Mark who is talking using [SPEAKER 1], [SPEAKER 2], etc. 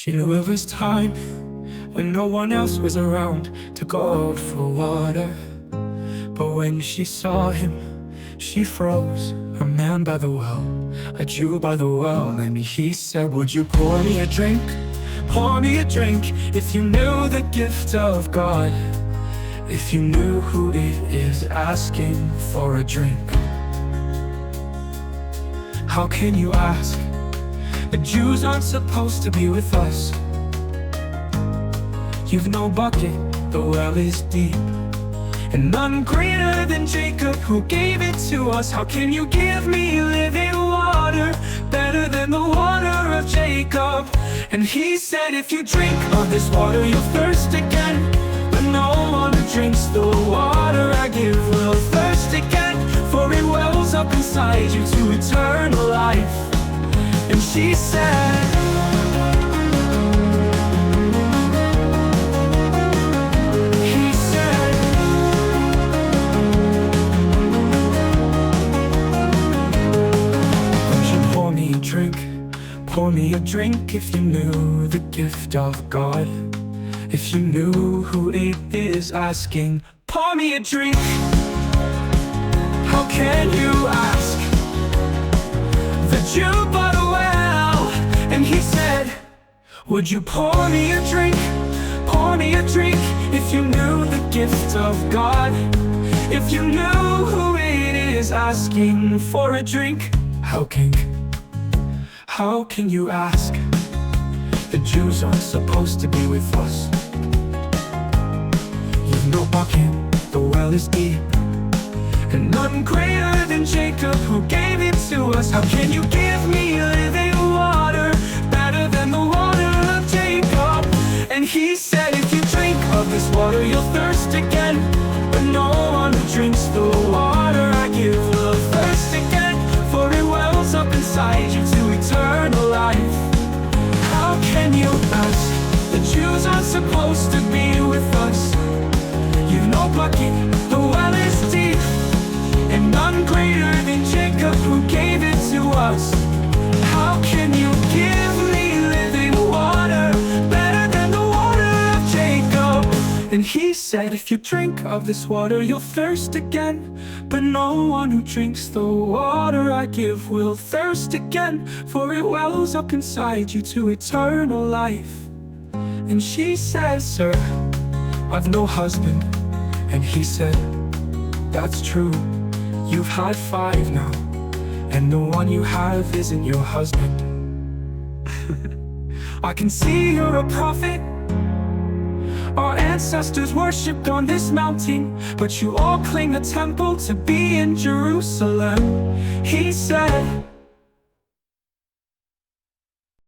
[SPEAKER 1] She knew it was time when no one else was around to go out for water. But when she saw him, she froze. A man by the well, a Jew by the well. And he said, would you pour me a drink? Pour me a drink. If you knew the gift of God, if you knew who it is asking for a drink. How can you ask? The Jews aren't supposed to be with us. You've no bucket, the well is deep, and none greater than Jacob who gave it to us. How can you give me living water, better than the water of Jacob? And he said, if you drink of this water, you'll thirst again. But no one who drinks the water I give will thirst again, for it wells up inside you to eternal life. And she said, he said, would you pour me a drink? Pour me a drink if you knew the gift of God, if you knew who it is asking. Pour me a drink. How can you ask? The Jew by the well, and he said, would you pour me a drink? Pour me a drink if you knew the gift of God, if you knew who it is asking for a drink. How can you ask? The Jews aren't supposed to be with us. You've no bucket, the well is deep, and none greater than Jacob who gave it to us. How can you give me living water, better than the water of Jacob? And he said, if you drink of this water, you'll thirst again. But no one who drinks the water I give will thirst again, for it wells up inside you to eternal life. How can you ask? The Jews aren't supposed to be with us. You've no bucket, the well is deep, and none greater than Jacob who gave it to us. How can you give me living water, better than the water of Jacob? And he said, if you drink of this water, you'll thirst again. But no one who drinks the water I give will thirst again, for it wells up inside you to eternal life. And she said, sir, I've no husband. And he said, that's true. You've had 5 now, and the one you have isn't your husband. I can see you're a prophet. Our ancestors worshipped on this mountain, but you all claim the temple to be in Jerusalem. He said,